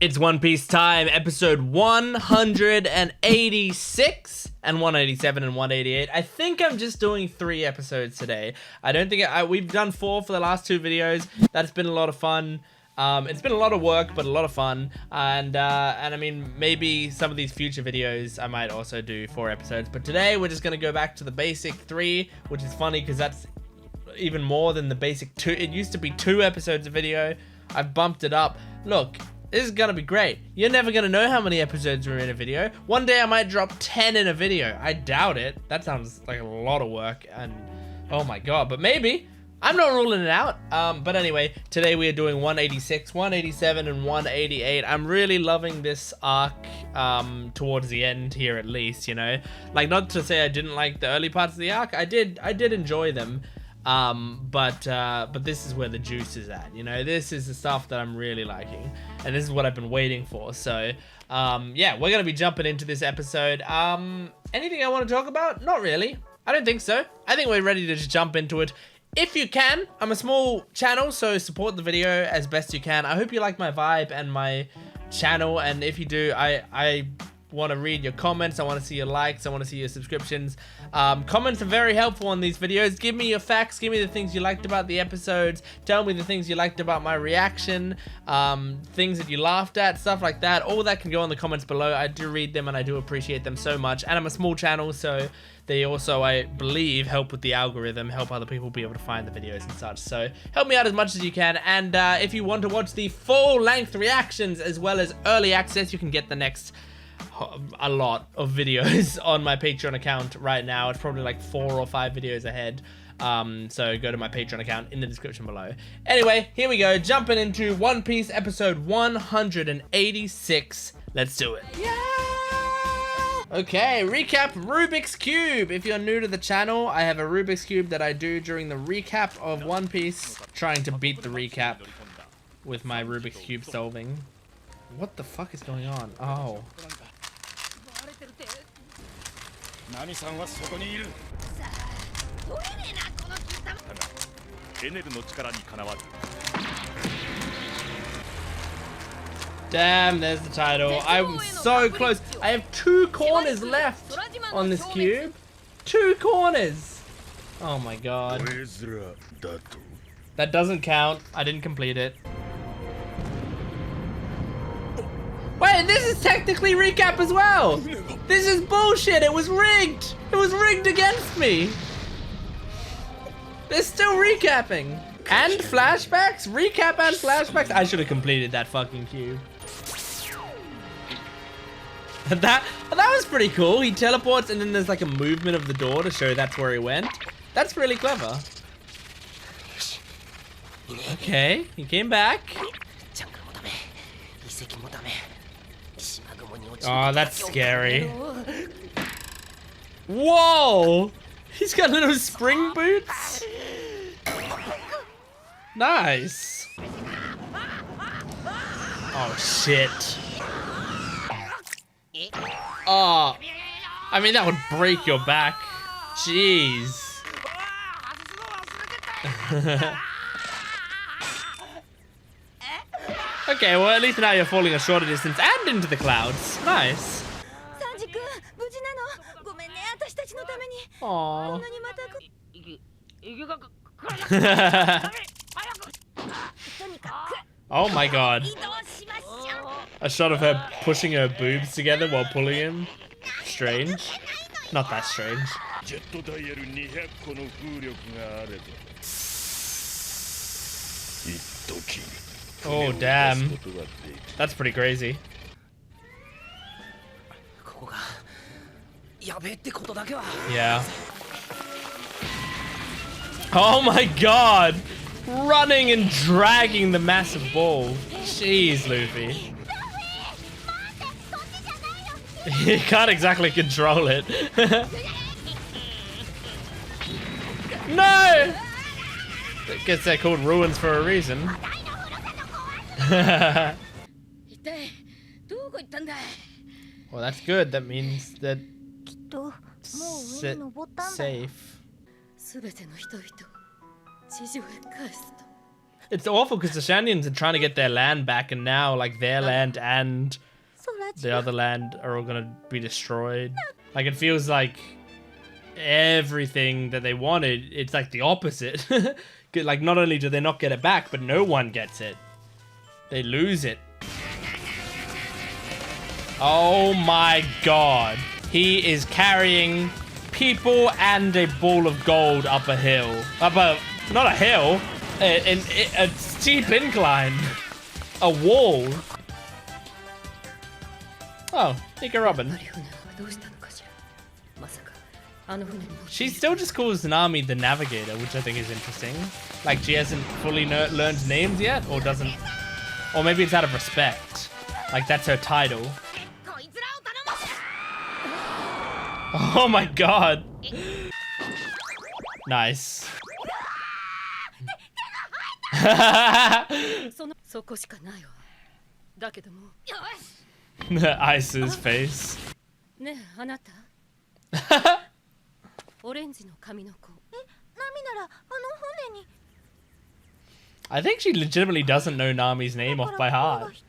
It's One Piece time, episode 186 and 187 and 188. I think I'm just doing 3 episodes today. I don't think we've done 4 for the last 2 videos. That's been a lot of fun. It's been a lot of work, but a lot of fun. And I mean, maybe some of these future videos I might also do 4 episodes. But today we're just gonna go back to the basic 3, which is funny because that's even more than the basic 2. It used to be 2 episodes a video. I've bumped it up. Look. This is gonna be great. You're never gonna know how many episodes are in a video. One day I might drop 10 in a video. I doubt it. That sounds like a lot of work and oh my god, but maybe. I'm not ruling it out. But anyway, today we are doing 186, 187, and 188. I'm really loving this arc towards the end here at least, you know. Like, not to say I didn't like the early parts of the arc. I did enjoy them. But this is where the juice is at, you know. This is the stuff that I'm really liking, and this is what I've been waiting for. So yeah, we're gonna be jumping into this episode. Anything I want to talk about? Not really. I don't think so. I think we're ready to just jump into it. If you can, I'm a small channel, so support the video as best you can. I hope you like my vibe and my channel, and if you do, I want to read your comments. I want to see your likes. I want to see your subscriptions. Comments are very helpful on these videos. Give me your facts. Give me the things you liked about the episodes. Tell me the things you liked about my reaction. Things that you laughed at, stuff like that. All that can go in the comments below. I do read them and I do appreciate them so much. And I'm a small channel, so they also, I believe, help with the algorithm, help other people be able to find the videos and such. So help me out as much as you can. And if you want to watch the full-length reactions as well as early access, you can get the next a lot of videos on my Patreon account right now. It's probably like 4 or 5 videos ahead. So go to my Patreon account in the description below. Anyway, here we go, jumping into One Piece episode 186. Let's do it. Yeah! Okay, recap Rubik's Cube. If you're new to the channel, I have a Rubik's Cube that I do during the recap of One Piece. Trying to beat the recap with my Rubik's Cube solving. What the fuck is going on? Oh. Damn, there's the title. I'm so close. I have 2 corners left on this cube. 2 corners. Oh my god. That doesn't count. I didn't complete it. Wait, this is technically recap as well. This is bullshit. It was rigged. It was rigged against me. They're still recapping. And flashbacks? Recap and flashbacks? I should have completed that fucking cube. That was pretty cool. He teleports and then there's like a movement of the door to show that's where he went. That's really clever. Okay, he came back. Oh, that's scary. Whoa! He's got little spring boots. Nice. Oh, shit. Oh, I mean, that would break your back. Jeez. Okay, well, at least now you're falling a shorter distance and into the clouds. Nice. Aww. Oh my god. A shot of her pushing her boobs together while pulling him. Strange. Not that strange. Oh, damn. That's pretty crazy. Yeah. Oh my god! Running and dragging the massive ball. Jeez, Luffy. You can't exactly control it. No! I guess they're called ruins for a reason. Well, that's good. That means that safe. It's awful because the Shandians are trying to get their land back, and now like their land and the other land are all gonna be destroyed. Like it feels like everything that they wanted, it's like the opposite. Like not only do they not get it back, but no one gets it. They lose it. Oh my god. He is carrying people and a ball of gold up a hill. Not a hill, a steep incline. A wall. Oh, Nico Robin. She still just calls Nami the navigator, which I think is interesting. Like she hasn't fully learned names yet, or doesn't, or maybe it's out of respect. Like that's her title. Oh my god. Nice. Ice's face. I think she legitimately doesn't know Nami's name off by heart.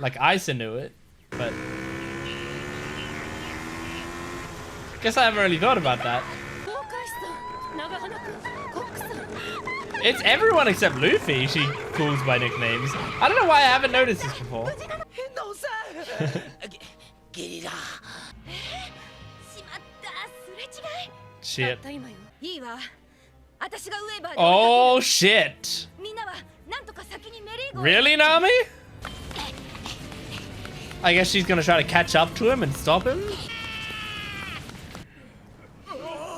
Like Isa knew it, but guess I haven't really thought about that. It's everyone except Luffy she calls by nicknames. I don't know why I haven't noticed this before. Shit. Oh shit. Really, Nami? I guess she's gonna try to catch up to him and stop him?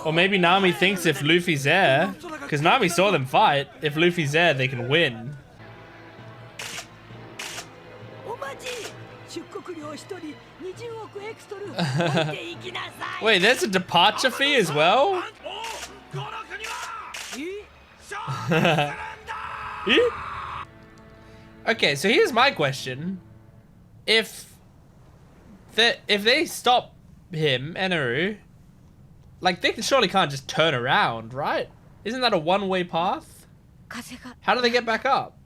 Or maybe Nami thinks if Luffy's there, because Nami saw them fight, if Luffy's there, they can win. Wait, there's a departure fee as well? Okay, so here's my question. If they stop him, Eneru, like they surely can't just turn around, right? Isn't that a one-way path? How do they get back up?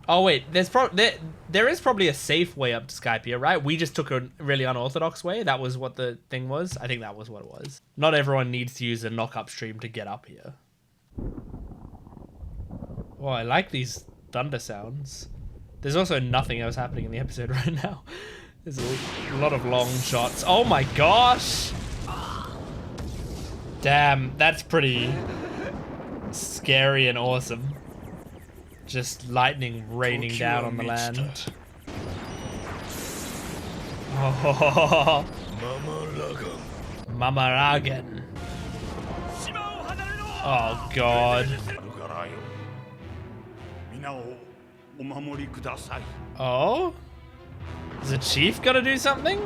Oh wait, there is probably a safe way up to Skypiea, right? We just took a really unorthodox way. That was what the thing was. I think that was what it was. Not everyone needs to use a knock-up stream to get up here. Oh, I like these thunder sounds. There's also nothing else happening in the episode right now. There's a lot of long shots. Oh my gosh! Damn, that's pretty scary and awesome. Just lightning raining down on the land. Oh, Mama Ragen. Oh god. Oh? Is the chief gonna do something?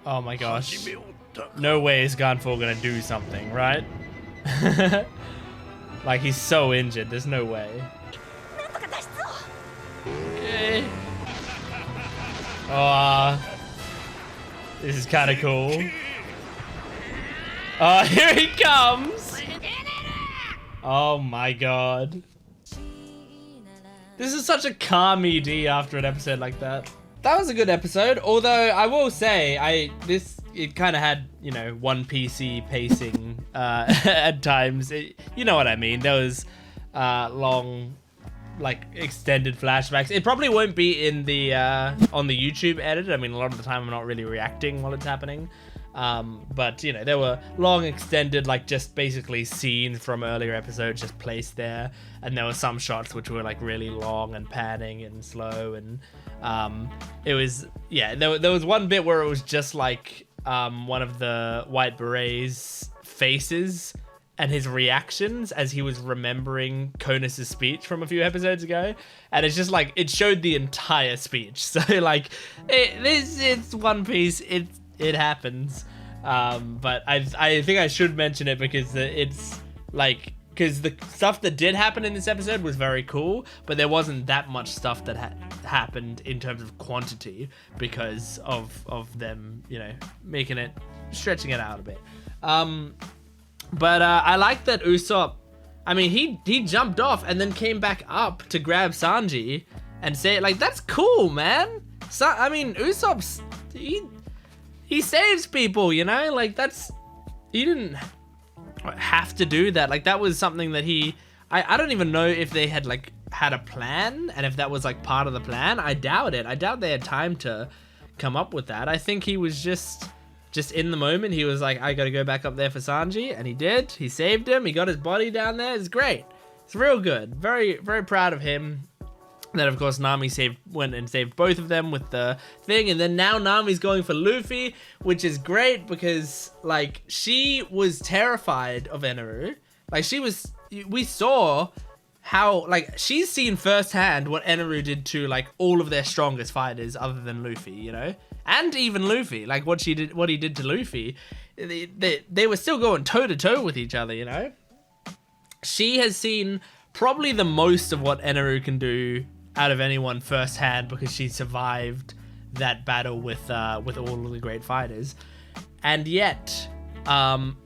Oh my gosh. No way is Ganfor gonna do something, right? Like he's so injured, there's no way. Okay. Oh, this is kind of cool. Oh, here he comes! Oh my god. This is such a calm ED after an episode like that. That was a good episode, although I will say, it kind of had, you know, One Piece-y pacing at times. You know what I mean. There was long, like, extended flashbacks. It probably won't be in the on the YouTube edit. I mean, a lot of the time I'm not really reacting while it's happening. But, you know, there were long extended, like, just basically scenes from earlier episodes just placed there. And there were some shots which were, like, really long and panning and slow. And it was, yeah, there was one bit where it was just, like, one of the White Berets' faces and his reactions as he was remembering Konus' speech from a few episodes ago. And it's just, like, it showed the entire speech. So, like, it's One Piece, it happens, but I think I should mention it because it's like, because the stuff that did happen in this episode was very cool, but there wasn't that much stuff that happened in terms of quantity because of them, you know, stretching it out a bit. But I like that Usopp, I mean, he jumped off and then came back up to grab Sanji and say, like, that's cool, man. So, I mean, Usopp's, he saves people, you know? Like, he didn't have to do that. Like, that was something that I don't even know if they had, like, had a plan and if that was, like, part of the plan. I doubt it. I doubt they had time to come up with that. I think he was just in the moment. He was like, I gotta go back up there for Sanji, and he did. He saved him. He got his body down there. It's great. It's real good. Very, very proud of him. Then, of course, Nami went and saved both of them with the thing. And then now Nami's going for Luffy, which is great because, like, she was terrified of Eneru. Like, we saw how, like, she's seen firsthand what Eneru did to, like, all of their strongest fighters other than Luffy, you know? And even Luffy, like, what he did to Luffy. They were still going toe-to-toe with each other, you know? She has seen probably the most of what Eneru can do out of anyone firsthand because she survived that battle with all of the great fighters. And yet,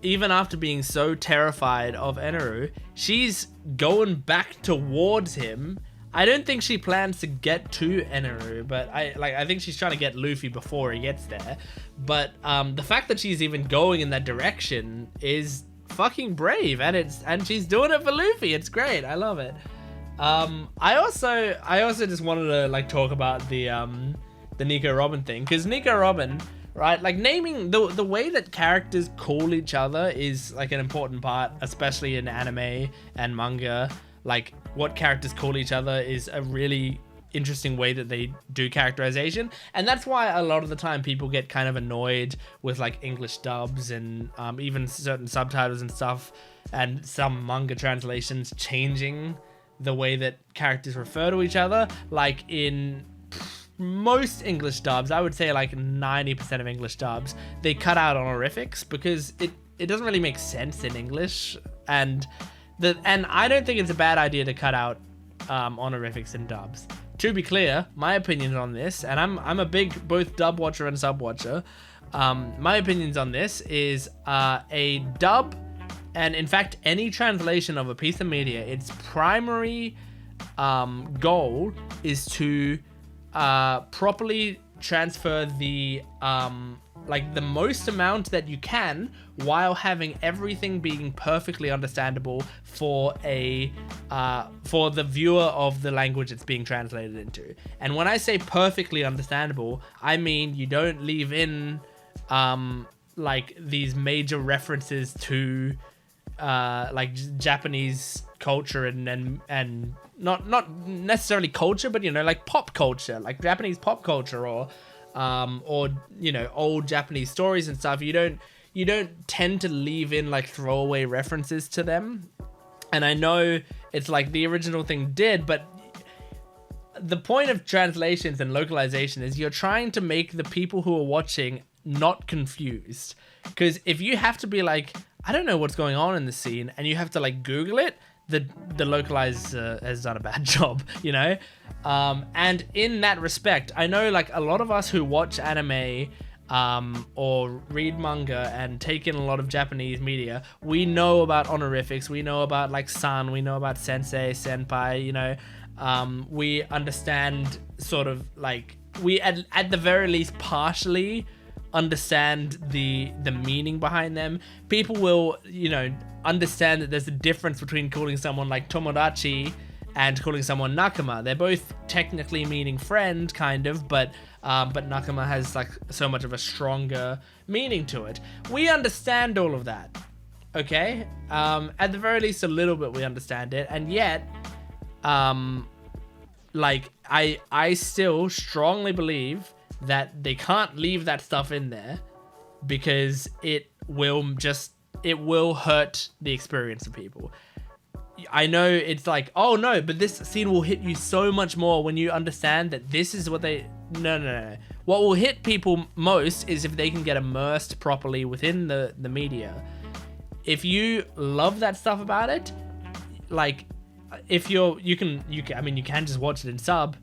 even after being so terrified of Eneru, she's going back towards him. I don't think she plans to get to Eneru, but I think she's trying to get Luffy before he gets there. But the fact that she's even going in that direction is fucking brave, and she's doing it for Luffy. It's great. I love it. I also just wanted to, like, talk about the Nico Robin thing, because Nico Robin, right, like, naming the way that characters call each other is, like, an important part, especially in anime and manga. Like, what characters call each other is a really interesting way that they do characterization, and that's why a lot of the time people get kind of annoyed with, like, English dubs and even certain subtitles and stuff, and some manga translations changing the way that characters refer to each other. Like, in most English dubs, I would say like 90% of English dubs, they cut out honorifics because it doesn't really make sense in English, and I don't think it's a bad idea to cut out honorifics in dubs. To be clear, my opinions on this, and I'm a big both dub watcher and sub watcher. My opinions on this is a dub, and in fact any translation of a piece of media, its primary goal is to properly transfer the like the most amount that you can while having everything being perfectly understandable for the viewer of the language it's being translated into. And when I say perfectly understandable, I mean you don't leave in like these major references to like Japanese culture and not necessarily culture, but, you know, like pop culture, like Japanese pop culture, or you know, old Japanese stories and stuff. You don't tend to leave in like throwaway references to them. And I know it's like the original thing did, but the point of translations and localization is you're trying to make the people who are watching not confused. Because if you have to be like, I don't know what's going on in the scene, and you have to like Google it, the localizer has done a bad job, you know? And in that respect, I know like a lot of us who watch anime or read manga and take in a lot of Japanese media, we know about honorifics, we know about like san, we know about sensei, senpai, you know? We understand sort of like, we at the very least partially understand the meaning behind them. People will, you know, understand that there's a difference between calling someone like tomodachi and calling someone nakama. They're both technically meaning friend, kind of, but nakama has like so much of a stronger meaning to it. We understand all of that, okay? At the very least, a little bit we understand it, and yet, like I still strongly believe that they can't leave that stuff in there because it will hurt the experience of people. I know it's like, oh no, but this scene will hit you so much more when you understand that this is what they... No. What will hit people most is if they can get immersed properly within the media. If you love that stuff about it, like, if you can just watch it in sub,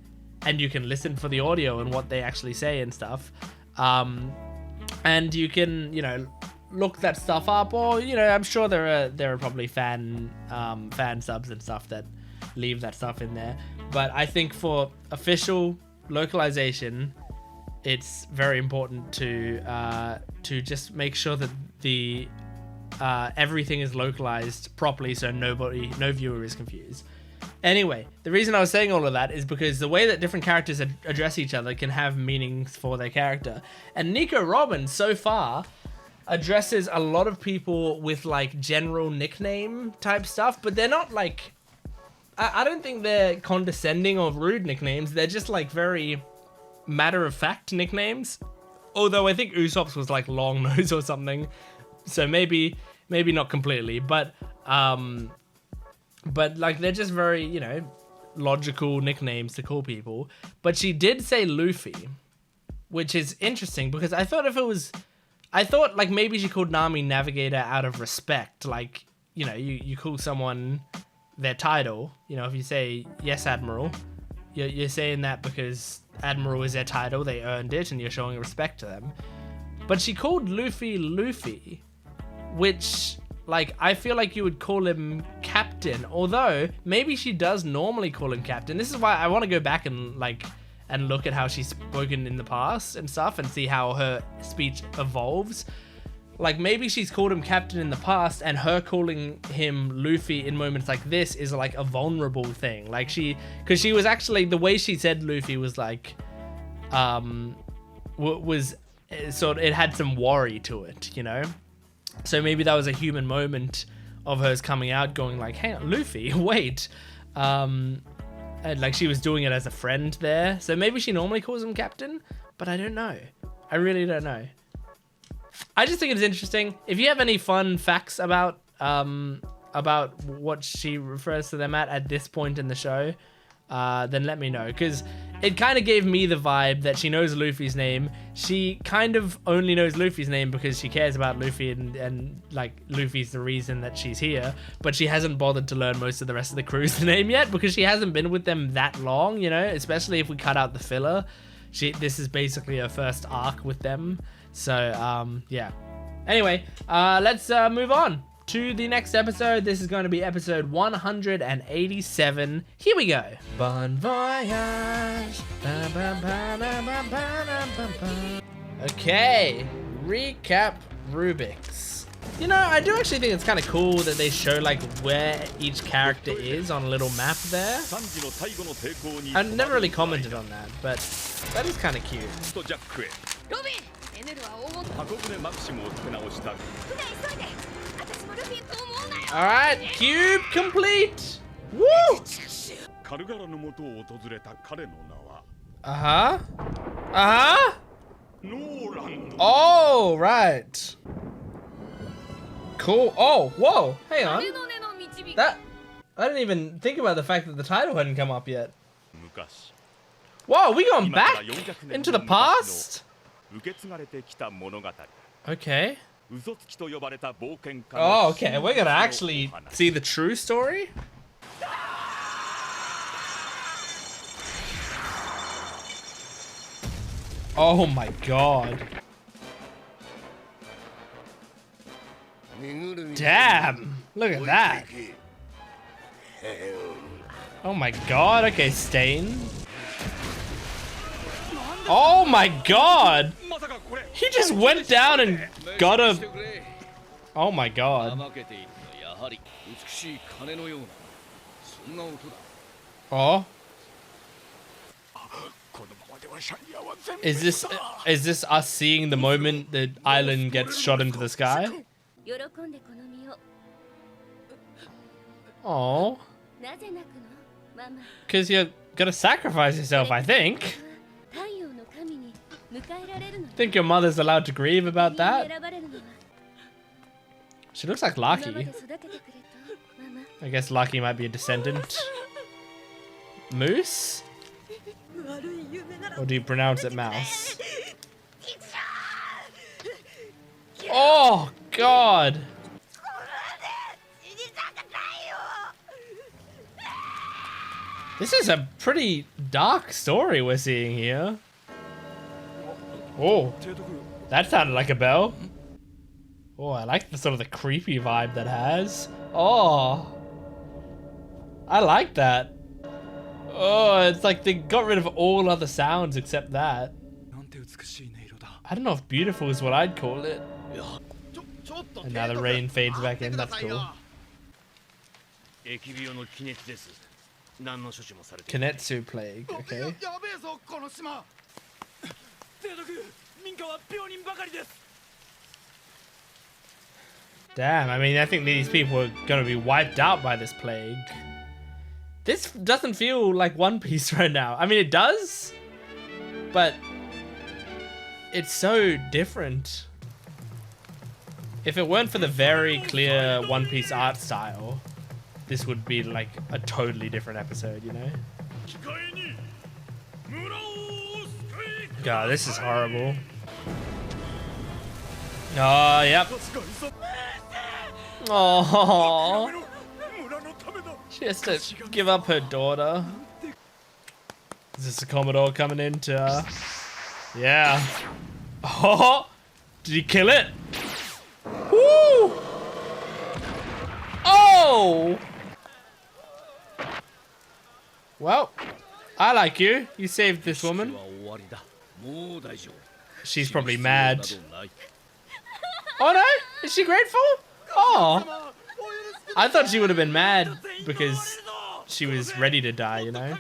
and you can listen for the audio and what they actually say and stuff. And you can, you know, look that stuff up, or you know, I'm sure there are probably fan subs and stuff that leave that stuff in there. But I think for official localization, it's very important to just make sure that the everything is localized properly, so no viewer is confused. Anyway, the reason I was saying all of that is because the way that different characters address each other can have meanings for their character. And Nico Robin, so far, addresses a lot of people with, like, general nickname type stuff, but they're not, like... I don't think they're condescending or rude nicknames. They're just, like, very matter-of-fact nicknames. Although I think Usopp's was, like, Long Nose or something. So maybe not completely, but like, they're just very, you know, logical nicknames to call people. But she did say Luffy, which is interesting because I thought like maybe she called Nami Navigator out of respect. Like, you know, you call someone their title. You know, if you say, yes, Admiral, you're saying that because Admiral is their title, they earned it, and you're showing respect to them. But she called Luffy, which... like, I feel like you would call him Captain, although maybe she does normally call him Captain. This is why I want to go back and look at how she's spoken in the past and stuff and see how her speech evolves. Like, maybe she's called him Captain in the past, and her calling him Luffy in moments like this is like a vulnerable thing. Like, because she was actually, the way she said Luffy was like, was sort of, it had some worry to it, you know? So maybe that was a human moment of hers coming out going like, hey, Luffy, wait. And like she was doing it as a friend there. So maybe she normally calls him Captain, but I don't know. I really don't know. I just think it's interesting. If you have any fun facts about what she refers to them at this point in the show, then let me know, because it kind of gave me the vibe that she knows Luffy's name. She kind of only knows Luffy's name because she cares about Luffy and like Luffy's the reason that she's here, but she hasn't bothered to learn most of the rest of the crew's name yet because she hasn't been with them that long, you know, especially if we cut out the filler. This is basically her first arc with them. So yeah. Anyway, let's move on to the next episode. This is going to be episode 187. Here we go. Bon voyage. Okay, recap Rubik's. You know, I do actually think it's kind of cool that they show like where each character is on a little map there. I never really commented on that, but that is kind of cute. Alright, cube complete! Woo! Uh-huh. Uh-huh. Oh, right. Cool. Oh, whoa. Hang on. That... I didn't even think about the fact that the title hadn't come up yet. Whoa, we going back into the past? Okay. Oh, okay. We're gonna actually see the true story? Oh my god. Damn. Look at that. Oh my god. Okay, Stain. Oh my god. He just went down and got a... Oh my god. Oh. Is this us seeing the moment the island gets shot into the sky? Oh. Because you're gonna sacrifice yourself, I think. Think your mother's allowed to grieve about that? She looks like Lucky. I guess Lucky might be a descendant. Moose? Or do you pronounce it mouse? Oh, God. This is a pretty dark story we're seeing here. Oh, that sounded like a bell. Oh, I like the sort of the creepy vibe that has. Oh, I like that. Oh, it's like they got rid of all other sounds except that. I don't know if beautiful is what I'd call it. And now the rain fades back in, that's cool. Kinetsu plague, okay. Damn, I mean, I think these people are gonna be wiped out by this plague. This doesn't feel like One Piece right now. I mean, it does, but it's so different. If it weren't for the very clear One Piece art style, this would be like a totally different episode, you know? God, this is horrible. Oh, yep. Oh, she has to give up her daughter. Is this a Commodore coming into yeah. Oh, did he kill it? Woo! Oh! Well, I like you. You saved this woman. She's probably mad. Oh no! Is she grateful? Oh! I thought she would have been mad because she was ready to die, you know?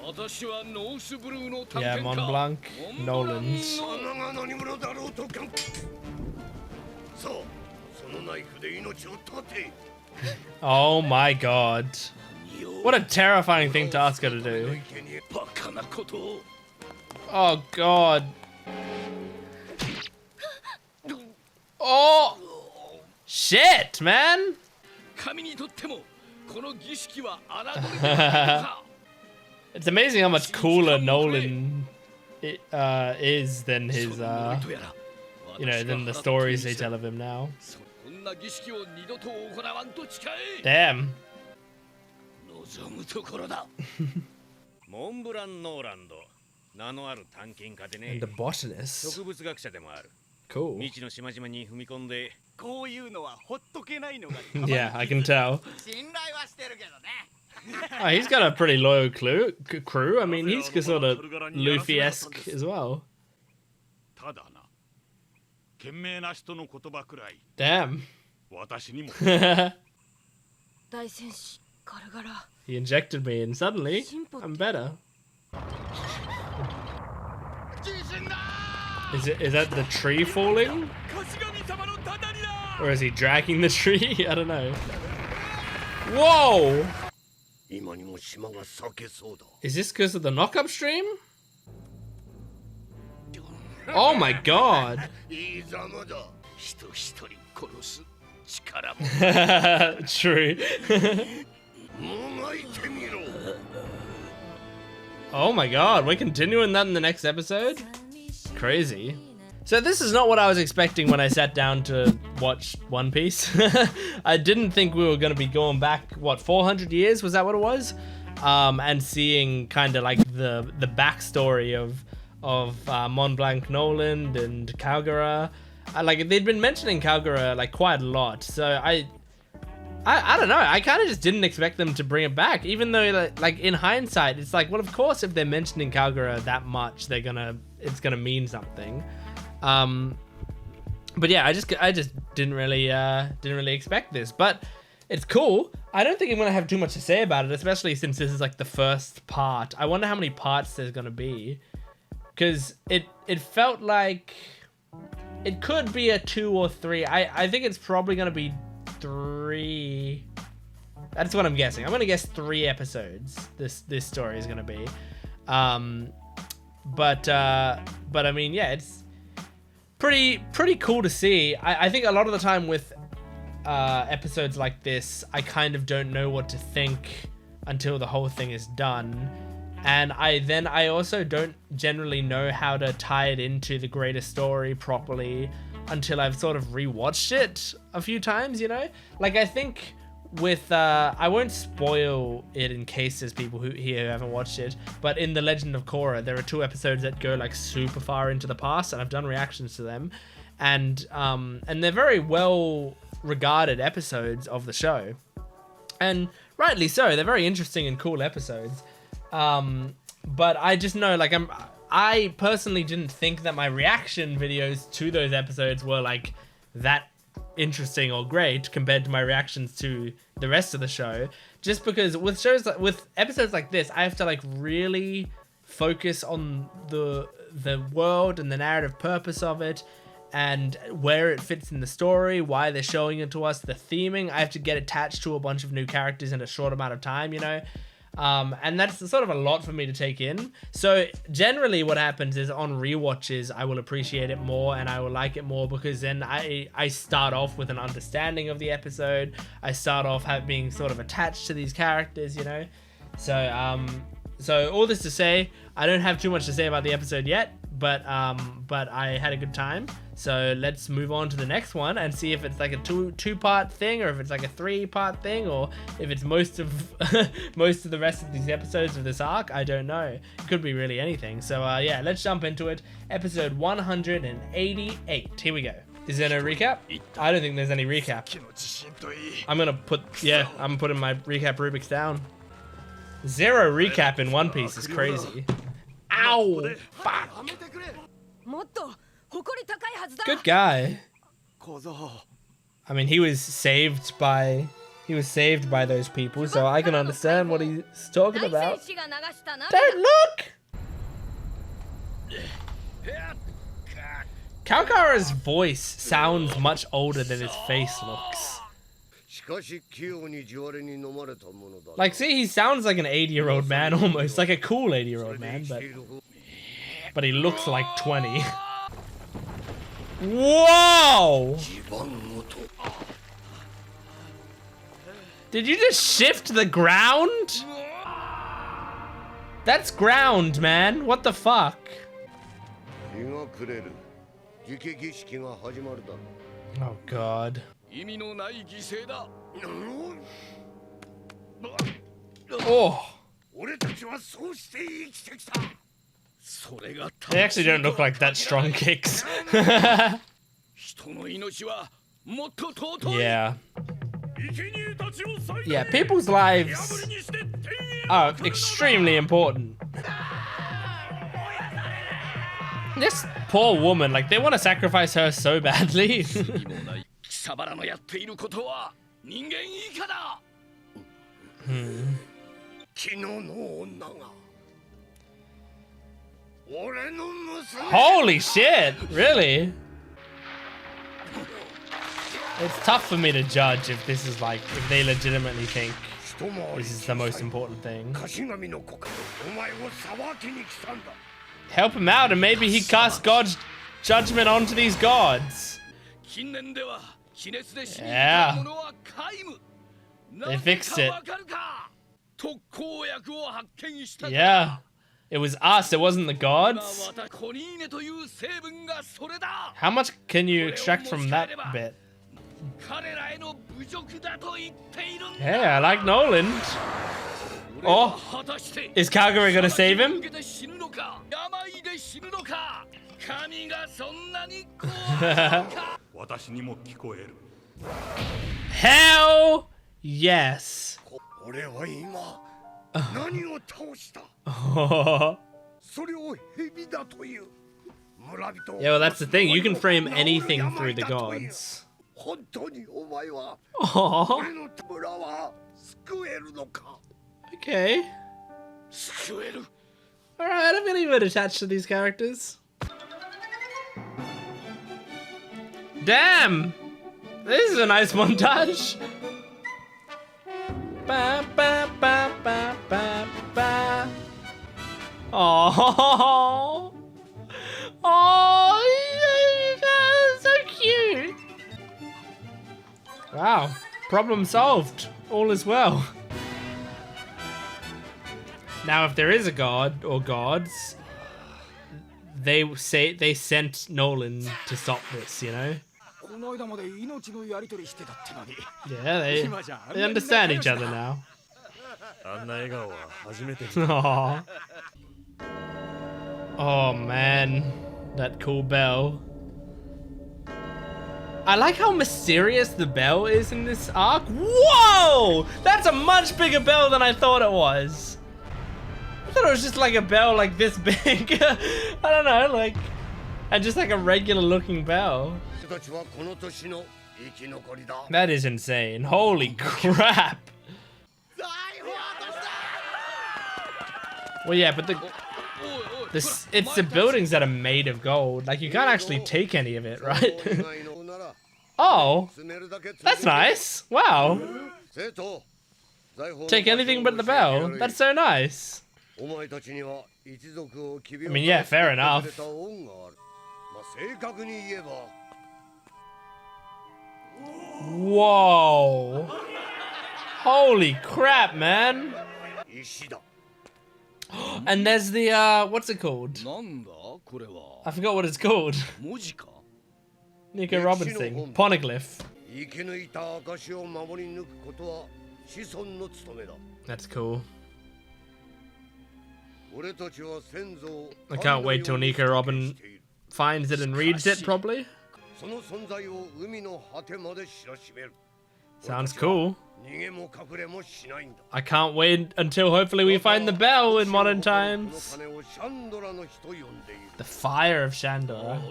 Yeah, Montblanc, Noland. Oh my god. What a terrifying thing to ask her to do. Oh god. Oh! Shit, man! It's amazing how much cooler Nolan is than his, you know, than the stories they tell of him now. Damn. And the botanist. Cool. Yeah, I can tell. Oh, he's got a pretty loyal crew. I mean, he's sort of Luffy-esque as well. Damn. He injected me and suddenly I'm better. Is that the tree falling? Or is he dragging the tree? I don't know. Whoa! Is this because of the knock-up stream? Oh my god! True. Oh my god, we're continuing that in the next episode? Crazy. So this is not what I was expecting when I sat down to watch One Piece. I didn't think we were going to be going back, what, 400 years? Was that what it was? And seeing kind of like the backstory of Montblanc, Noland and Calgara. Like they'd been mentioning Calgara like quite a lot. So I don't know. I kind of just didn't expect them to bring it back, even though like in hindsight, it's like, well, of course, if they're mentioning Calgara that much, it's gonna mean something. But yeah, I just didn't really expect this, but it's cool. I don't think I'm gonna have too much to say about it, especially since this is like the first part. I wonder how many parts there's gonna be, because it felt like it could be a 2 or 3. I think it's probably gonna be 3. That's what I'm guessing. I'm gonna guess 3 episodes. This story is gonna be. But I mean, yeah, it's pretty cool to see. I think a lot of the time with episodes like this, I kind of don't know what to think until the whole thing is done, and I also don't generally know how to tie it into the greater story properly until I've sort of rewatched it a few times, you know? Like, I think with I won't spoil it in case there's people who haven't watched it, but in The Legend of Korra there are 2 episodes that go like super far into the past, and I've done reactions to them, and they're very well regarded episodes of the show, and rightly so. They're very interesting and cool episodes. But I just know, like, I personally didn't think that my reaction videos to those episodes were like that interesting or great compared to my reactions to the rest of the show, just because with episodes like this, I have to like really focus on the world and the narrative purpose of it, and where it fits in the story, why they're showing it to us, the theming. I have to get attached to a bunch of new characters in a short amount of time, you know. And that's sort of a lot for me to take in. So generally what happens is on rewatches, I will appreciate it more and I will like it more, because then I start off with an understanding of the episode. I start off being sort of attached to these characters, you know. So all this to say, I don't have too much to say about the episode yet, but I had a good time. So let's move on to the next one and see if it's like a two-part thing, or if it's like a 3-part thing, or if it's most of the rest of these episodes of this arc. I don't know. It could be really anything. So yeah, let's jump into it. Episode 188. Here we go. Is there no recap? I don't think there's any recap. I'm putting my recap rubrics down. 0 recap in One Piece is crazy. Ow! Fuck! Good guy. I mean, he was saved by those people, so I can understand what he's talking about. Don't look! Calgara's voice sounds much older than his face looks. Like, see, he sounds like an 80-year-old man almost, like a cool 80-year-old man, but he looks like 20. Whoa! Did you just shift the ground? That's ground, man. What the fuck? Oh god. Oh. They actually don't look like that strong kicks. Yeah. Yeah, people's lives are extremely important. This poor woman, like, they want to sacrifice her so badly. Holy shit, really? It's tough for me to judge if this is like, if they legitimately think this is the most important thing. Help him out and maybe he casts God's judgment onto these gods. Yeah. They fixed it. Yeah. It was us, it wasn't the gods. How much can you extract from that bit? Hey, I like Noland. Oh, is Calgara gonna save him? Hell yes. Yeah, well, that's the thing. You can frame anything through the gods. Aww. Okay. Alright, I'm getting a bit attached to these characters. Damn! This is a nice montage. Ba, ba, ba, ba, ba, ba. Oh, oh, so cute. Wow, problem solved. All is well. Now, if there is a god or gods, they sent Noland to stop this, you know? Yeah, they understand each other now. Aww. Oh man, that cool bell. I like how mysterious the bell is in this arc. Whoa! That's a much bigger bell than I thought it was. I thought it was just like a bell like this big. I don't know, like, and just like a regular looking bell. That is insane. Holy crap. Well, yeah, but it's the buildings that are made of gold. Like, you can't actually take any of it, right? Oh, that's nice. Wow. Take anything but the bell. That's so nice. I mean, yeah, fair enough. Whoa. Holy crap, man. And there's the, what's it called? I forgot what it's called. Nico Robin's thing. Poneglyph. That's cool. I can't wait till Nico Robin finds it and reads it, probably. Sounds cool. I can't wait until hopefully we find the bell in modern times. The fire of Shandor.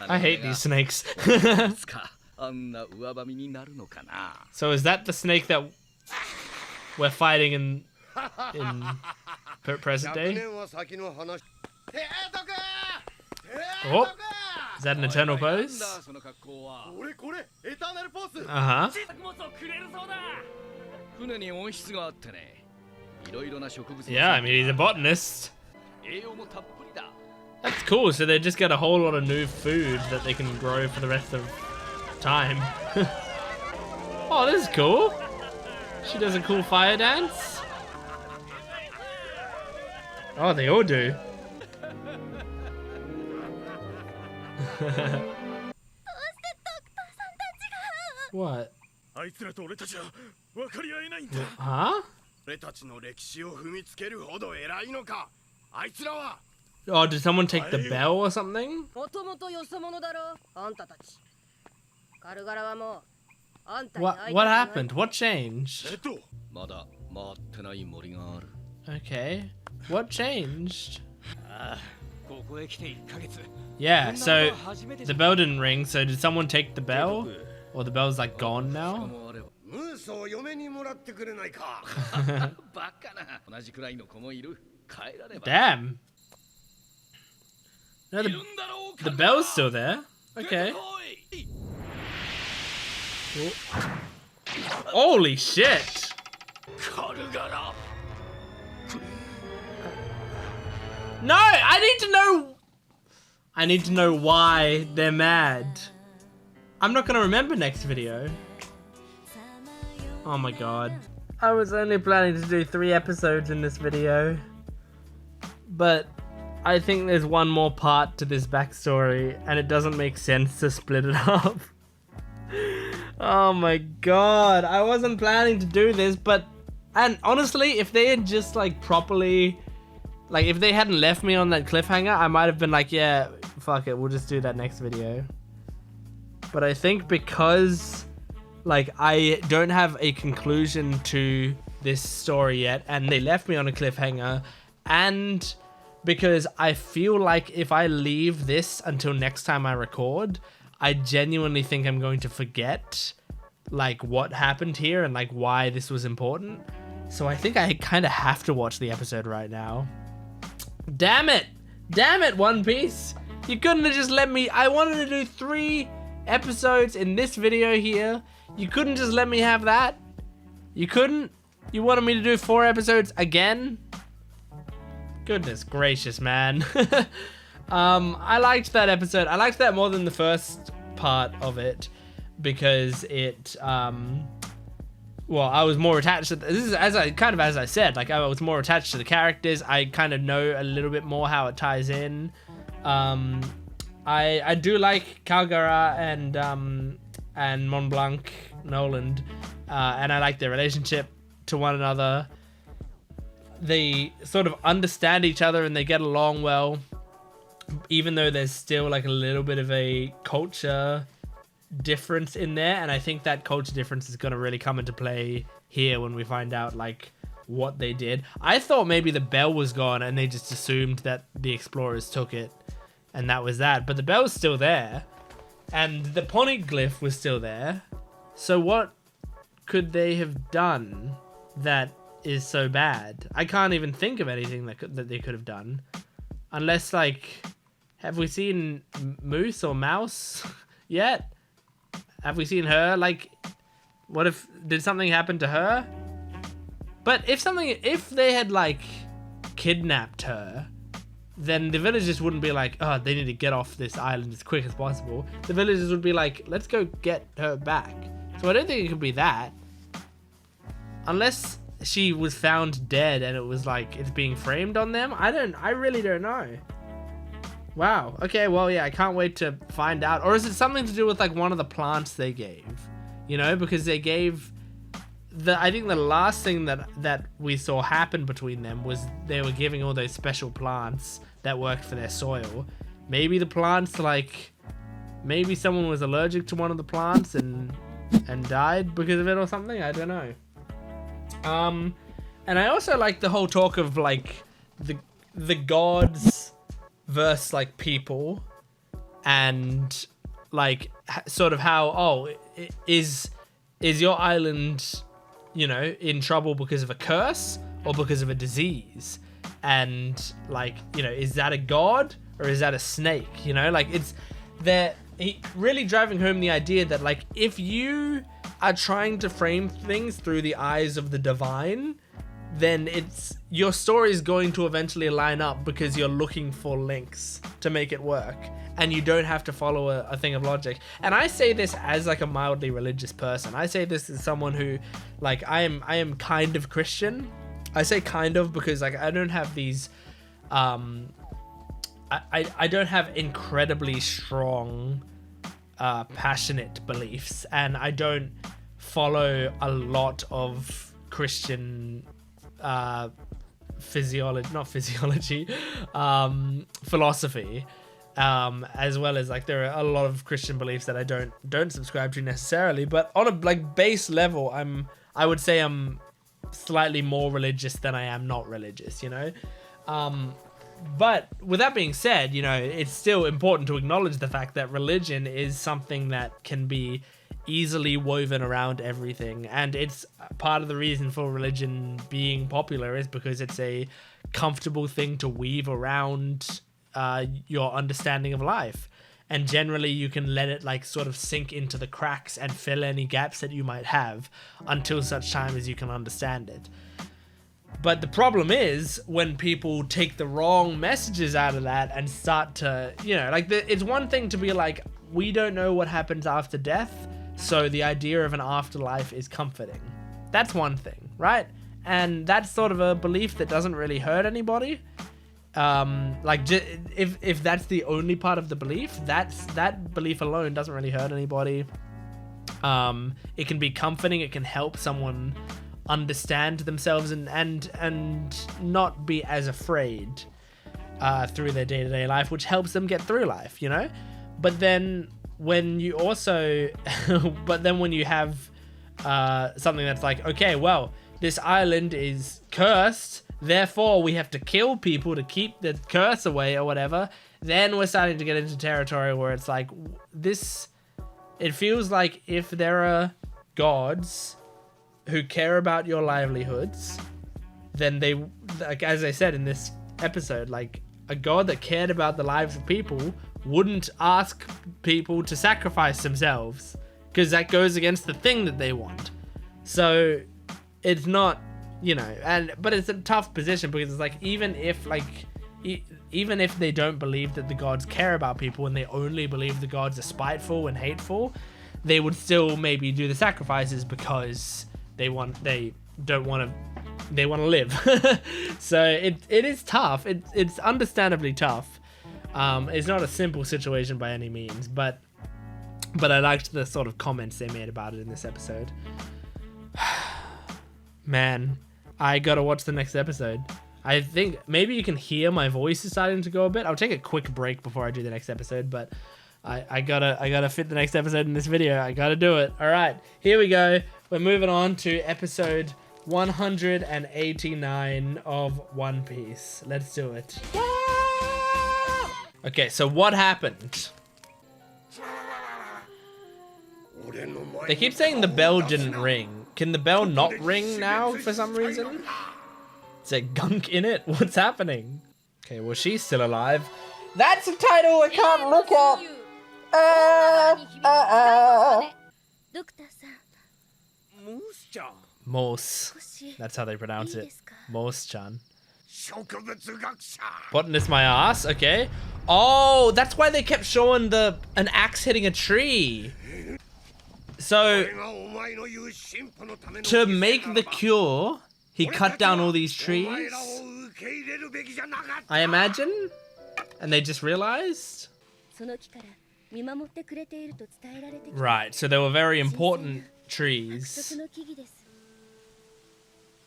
I hate these snakes. So is that the snake that we're fighting in present day? Oh, is that an eternal pose? Uh-huh. Yeah, I mean, he's a botanist. That's cool, so they just get a whole lot of new food that they can grow for the rest of time. Oh, this is cool. She does a cool fire dance. Oh, they all do. What? Huh? Oh, did someone take the bell or something? What happened? What changed? Okay. What changed? Yeah, so the bell didn't ring, so did someone take the bell? Or the bell's like gone now? Damn. No, the bell's still there. Okay. Oh. Holy shit! No, I need to know why they're mad. I'm not gonna remember next video. Oh my god. I was only planning to do 3 episodes in this video, but I think there's one more part to this backstory and it doesn't make sense to split it up. Oh my god, I wasn't planning to do this, and honestly, if they had just like properly, like if they hadn't left me on that cliffhanger, I might have been like, yeah, fuck it, we'll just do that next video. But I think because like I don't have a conclusion to this story yet, and they left me on a cliffhanger, and because I feel like if I leave this until next time I record, I genuinely think I'm going to forget like what happened here and like why this was important. So I think I kind of have to watch the episode right now. Damn it! Damn it, One Piece! You couldn't have just let me... I wanted to do 3 episodes in this video here. You couldn't just let me have that? You couldn't? You wanted me to do 4 episodes again? Goodness gracious, man. I liked that episode. I liked that more than the first part of it because it, well, I was more attached to this is as I said, like I was more attached to the characters. I kind of know a little bit more how it ties in. I do like Calgara and Montblanc, Noland, and I like their relationship to one another. they sort of understand each other and they get along well, even though there's still like a little bit of a culture difference in there. And I think that culture difference is going to really come into play here when we find out like what they did. I thought maybe the bell was gone and they just assumed that the explorers took it and that was that, but the bell's still there and the poneglyph was still there. So what could they have done that is so bad? I can't even think of anything that they could have done, unless like, have we seen Moose or Mouse yet? Have we seen her? Like, what if, did something happen to her? But if they had like kidnapped her, then the villagers wouldn't be like, oh, they need to get off this island as quick as possible. The villagers would be like, let's go get her back. So I don't think it could be that. Unless she was found dead and it was like, it's being framed on them. I really don't know. Wow. Okay, well, yeah, I can't wait to find out. Or is it something to do with like one of the plants they gave? You know, because they gave I think the last thing that we saw happen between them was they were giving all those special plants that worked for their soil. Maybe the plants, like, maybe someone was allergic to one of the plants and died because of it or something. I don't know. And I also like the whole talk of like the gods versus like people, and like sort of how, is your island, you know, in trouble because of a curse or because of a disease? And like, you know, is that a god or is that a snake? You know, like they're really driving home the idea that like, if you are trying to frame things through the eyes of the divine, then your story is going to eventually line up because you're looking for links to make it work. And you don't have to follow a thing of logic. And I say this as like a mildly religious person. I say this as someone who, like, I am kind of Christian. I say kind of because like I don't have these, I don't have incredibly strong, passionate beliefs, and I don't follow a lot of Christian, philosophy. As well as like there are a lot of Christian beliefs that I don't subscribe to necessarily, but on a like base level, I would say I'm slightly more religious than I am not religious, you know. But with that being said, you know, it's still important to acknowledge the fact that religion is something that can be easily woven around everything, and it's part of the reason for religion being popular is because it's a comfortable thing to weave around your understanding of life, and generally you can let it like sort of sink into the cracks and fill any gaps that you might have until such time as you can understand it. But the problem is when people take the wrong messages out of that and start to, you know, like it's one thing to be like, we don't know what happens after death, so the idea of an afterlife is comforting. That's one thing, right? And that's sort of a belief that doesn't really hurt anybody. Like if that's the only part of the belief, that belief alone doesn't really hurt anybody. It can be comforting. It can help someone understand themselves and not be as afraid through their day-to-day life, which helps them get through life, you know. But then when you also when you have something that's like, okay, well, this island is cursed, therefore we have to kill people to keep the curse away or whatever, then we're starting to get into territory where it's like this. It feels like if there are gods who care about your livelihoods, then they, like as I said in this episode, like a god that cared about the lives of people wouldn't ask people to sacrifice themselves, because that goes against the thing that they want. So it's not, you know, but it's a tough position, because it's like, even if they don't believe that the gods care about people and they only believe the gods are spiteful and hateful, they would still maybe do the sacrifices because they want to live. So it is tough. It's understandably tough. It's not a simple situation by any means, but I liked the sort of comments they made about it in this episode. Man, I gotta watch the next episode. I think maybe you can hear my voice is starting to go a bit. I'll take a quick break before I do the next episode, but I gotta fit the next episode in this video. I gotta do it. All right, here we go. We're moving on to episode 189 of One Piece. Let's do it. Okay, so what happened? They keep saying the bell didn't ring. Can the bell not ring now for some reason? Is there gunk in it? What's happening? Okay, well, she's still alive. That's a title I can't look at. Mos. That's how they pronounce it. Mos-chan. Botanist my ass, okay. Oh, that's why they kept showing an axe hitting a tree. So, to make the cure, he cut down all these trees, I imagine? And they just realized? Right, so they were very important trees.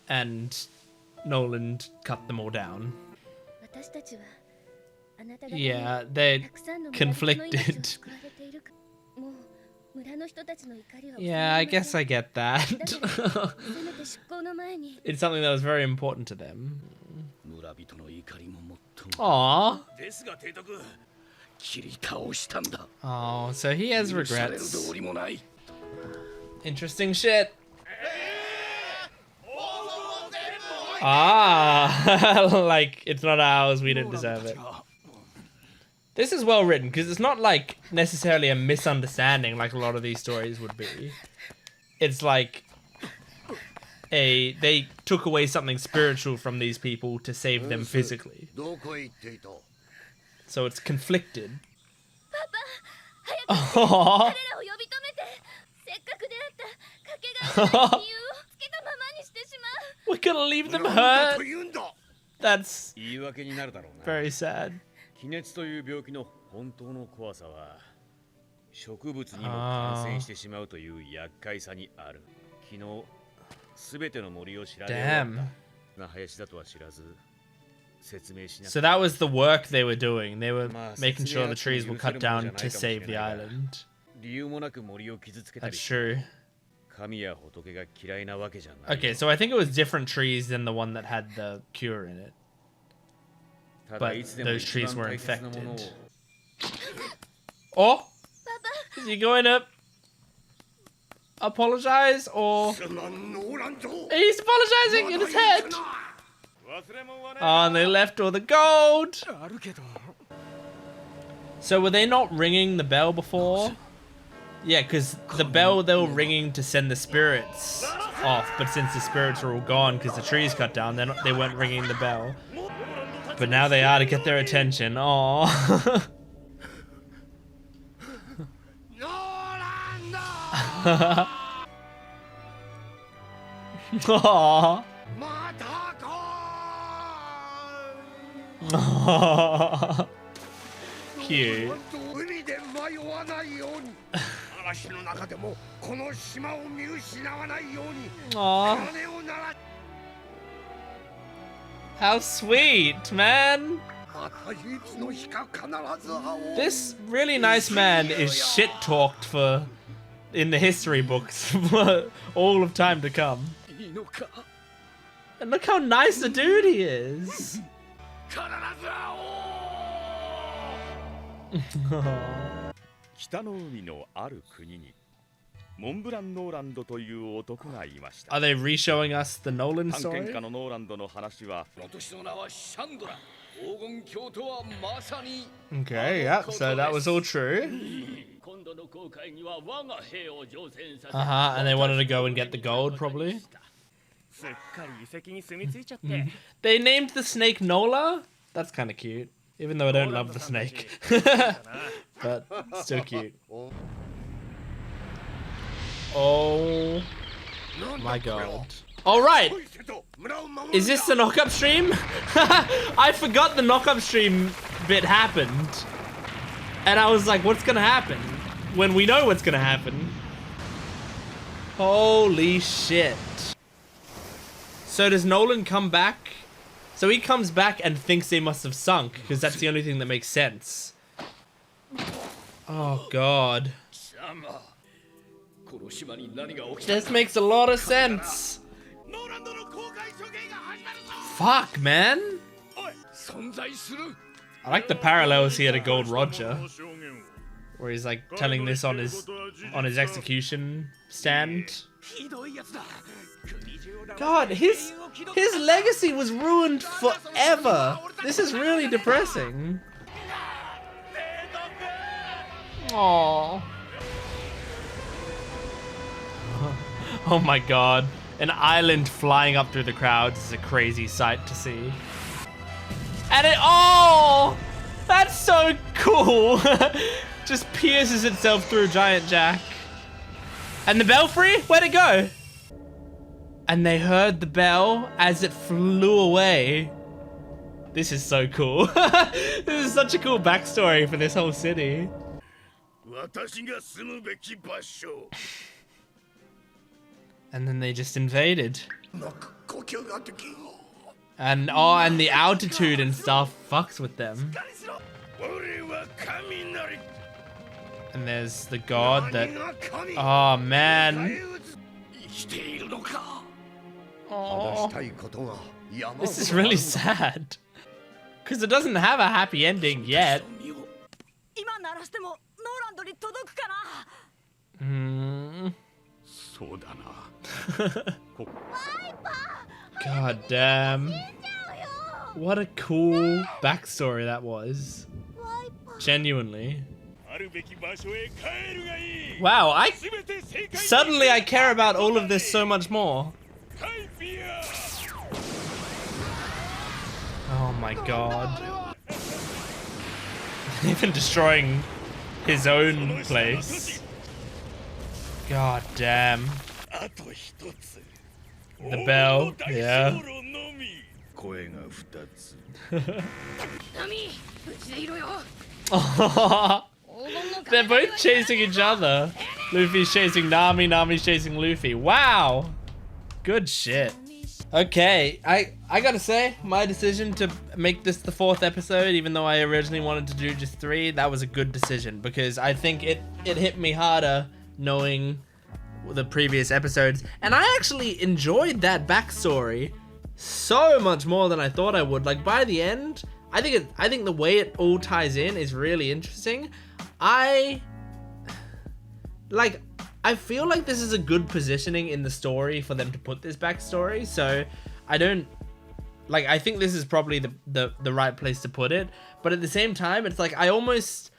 And Noland cut them all down. Yeah, they're conflicted. Yeah, I guess I get that. It's something that was very important to them. Aww. Oh, so he has regrets. Interesting shit. Ah, like, it's not ours, we don't deserve it. This is well written, because it's not, like, necessarily a misunderstanding like a lot of these stories would be. It's like, they took away something spiritual from these people to save them physically. So it's conflicted. Aww. We're gonna leave them hurt. That's very sad. Damn. So that was the work they were doing. They were making sure the trees were cut down to save the island. That's true. Okay, so I think it was different trees than the one that had the cure in it. But those trees were infected. Oh! Is he going to apologize or... He's apologizing in his head! Oh, and they left all the gold! So were they not ringing the bell before? Yeah, because the bell they were ringing to send the spirits off, but since the spirits are all gone because the trees cut down, they weren't ringing the bell. But now they are to get their attention. Aww. Aww. Aww. Cute. Aww. How sweet, man. This really nice man is shit-talked for in the history books for all of time to come. And look how nice a dude he is. Are they re-showing us the Noland story? Okay, yeah, so that was all true. And they wanted to go and get the gold, probably. They named the snake Nola? That's kind of cute. Even though I don't love the snake. But still cute. Oh my god. Alright! Is this the knock-up stream? I forgot the knock-up stream bit happened. And I was like, what's gonna happen? When we know what's gonna happen. Holy shit. So does Noland come back? So he comes back and thinks they must have sunk, because that's the only thing that makes sense. Oh god. This makes a lot of sense. Fuck, man. I like the parallels here to Gold Roger, where he's like telling this on his execution stand. God, his legacy was ruined forever. This is really depressing. Aww. Oh my god. An island flying up through the crowds is a crazy sight to see. And it, oh, that's so cool. Just pierces itself through Giant Jack. And the belfry, where'd it go? And they heard the bell as it flew away. This is so cool. This is such a cool backstory for this whole city. And then they just invaded. And oh, and the altitude and stuff fucks with them. And there's the god that, oh man. Oh, this is really sad. Because it doesn't have a happy ending yet. God damn. What a cool backstory that was. Genuinely. Wow, suddenly I care about all of this so much more. Oh my god. Even destroying his own place. God damn. The bell, yeah. They're both chasing each other. Luffy's chasing Nami, Nami's chasing Luffy. Wow. Good shit. Okay, I gotta say, my decision to make this the 4th episode, even though I originally wanted to do just 3, that was a good decision, because I think it hit me harder knowing the previous episodes, and I actually enjoyed that backstory so much more than I thought I would. Like, by the end, I think the way it all ties in is really interesting. I feel like this is a good positioning in the story for them to put this backstory, so I think this is probably the right place to put it, but at the same time, it's like I almost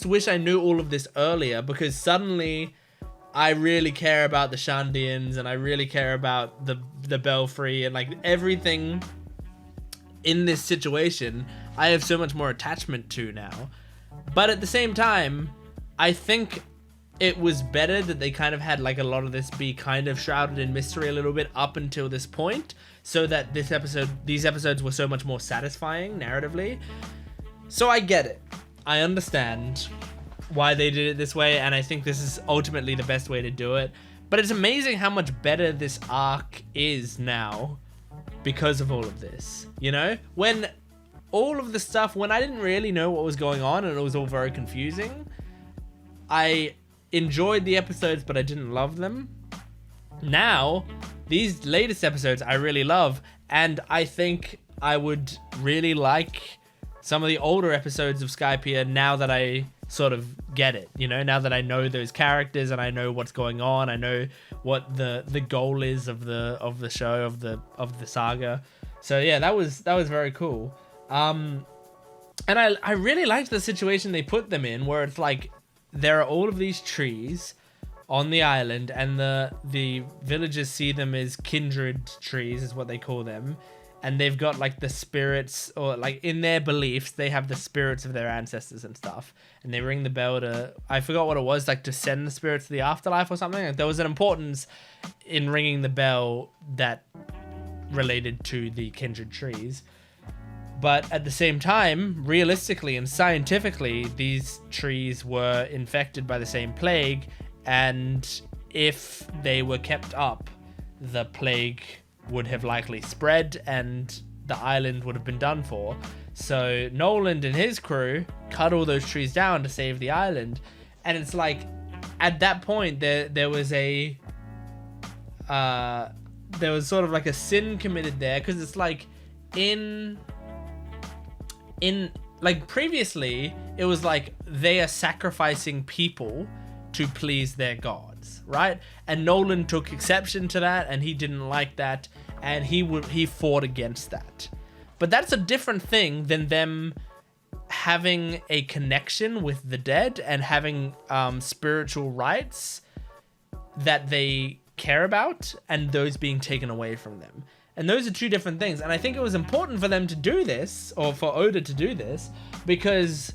wish I knew all of this earlier, because suddenly I really care about the Shandians, and I really care about the Belfry, and like everything in this situation I have so much more attachment to now. But at the same time, I think it was better that they kind of had like a lot of this be kind of shrouded in mystery a little bit up until this point, so that these episodes were so much more satisfying narratively. So I get it. I understand why they did it this way, and I think this is ultimately the best way to do it. But it's amazing how much better this arc is now because of all of this, you know? When all of the stuff, when I didn't really know what was going on and it was all very confusing, I enjoyed the episodes, but I didn't love them. Now, these latest episodes I really love, and I think I would really like some of the older episodes of Skypiea now that I sort of get it, you know, now that I know those characters and I know what's going on, I know what the goal is of the show, of the saga. So yeah, that was very cool. And I really liked the situation they put them in, where it's like there are all of these trees on the island, and the villagers see them as kindred trees, is what they call them. And they've got like the spirits, or like in their beliefs, they have the spirits of their ancestors and stuff. And they ring the bell to, I forgot what it was, like to send the spirits to the afterlife or something. Like, there was an importance in ringing the bell that related to the kindred trees. But at the same time, realistically and scientifically, these trees were infected by the same plague. And if they were kept up, the plague would have likely spread and the island would have been done for. So Noland and his crew cut all those trees down to save the island. And it's like, at that point, there was sort of like a sin committed there, because it's like like previously it was like they are sacrificing people to please their gods, right? And Noland took exception to that, and he didn't like that, and he fought against that. But that's a different thing than them having a connection with the dead and having spiritual rights that they care about, and those being taken away from them. And those are two different things. And I think it was important for them to do this, or for Oda to do this, because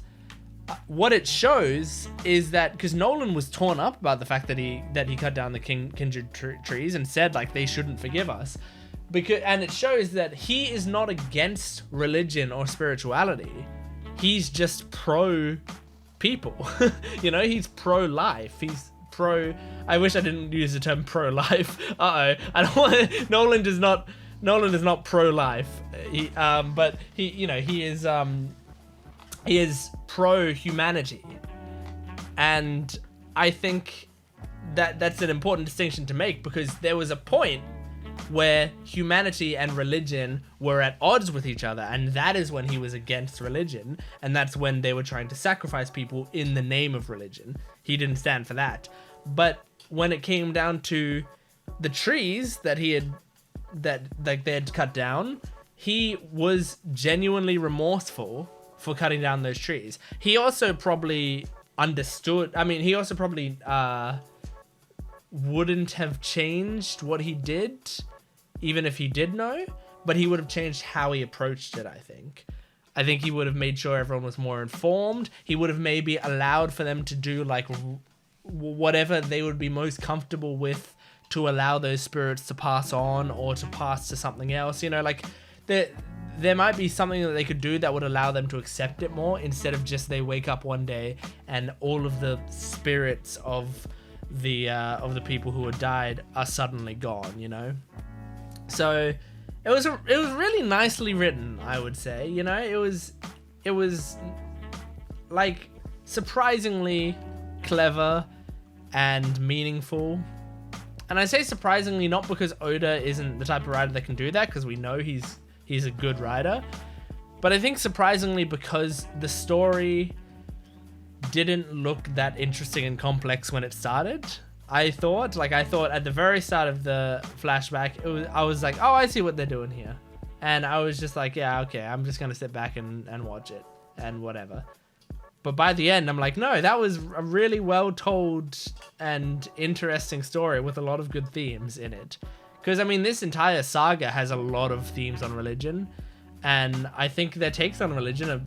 what it shows is that, because Noland was torn up about the fact that he cut down the kindred trees and said like they shouldn't forgive us, and it shows that he is not against religion or spirituality. He's just pro people. You know, he's pro life. He's pro. I wish I didn't use the term pro life. I don't want. Noland is not pro life. But he is pro humanity, and I think that that's an important distinction to make, because there was a point where humanity and religion were at odds with each other, and that is when he was against religion, and that's when they were trying to sacrifice people in the name of religion. He didn't stand for that. But when it came down to the trees that they had cut down, he was genuinely remorseful for cutting down those trees. He also probably understood. I mean, he also probably wouldn't have changed what he did, even if he did know, but he would have changed how he approached it, I think. I think he would have made sure everyone was more informed. He would have maybe allowed for them to do like whatever they would be most comfortable with, to allow those spirits to pass on or to pass to something else. You know, like there might be something that they could do that would allow them to accept it more, instead of just they wake up one day and all of the spirits of the people who had died are suddenly gone, you know? So it was really nicely written, I would say. You know, it was like surprisingly clever and meaningful. And I say surprisingly not because Oda isn't the type of writer that can do that, because we know he's a good writer, but I think surprisingly because the story didn't look that interesting and complex when it started. I thought at the very start of the flashback, I was like, oh, I see what they're doing here. And I was just like, yeah, okay, I'm just gonna sit back and watch it and whatever. But by the end, I'm like, no, that was a really well told and interesting story with a lot of good themes in it. Because, I mean, this entire saga has a lot of themes on religion, and I think their takes on religion are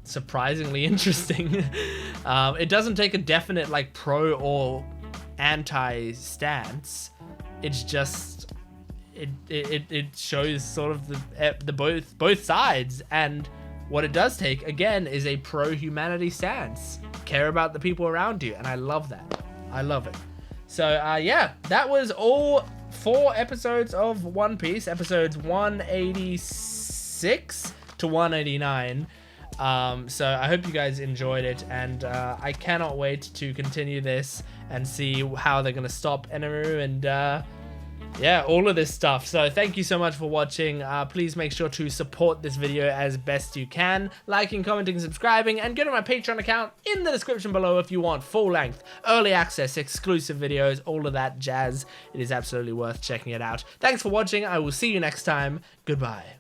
surprisingly interesting. It doesn't take a definite, like, pro or anti stance. It's just, it shows sort of the both sides, and what it does take, again, is a pro-humanity stance. Care about the people around you, and I love that. I love it. So, yeah, that was all 4 episodes of One Piece, episodes 186 to 189. So I hope you guys enjoyed it, and I cannot wait to continue this and see how they're going to stop Eneru and yeah, all of this stuff. So thank you so much for watching. Please make sure to support this video as best you can, liking, commenting, subscribing, and go to my Patreon account in the description below if you want full length, early access, exclusive videos, all of that jazz. It is absolutely worth checking it out. Thanks for watching. I will see you next time. Goodbye.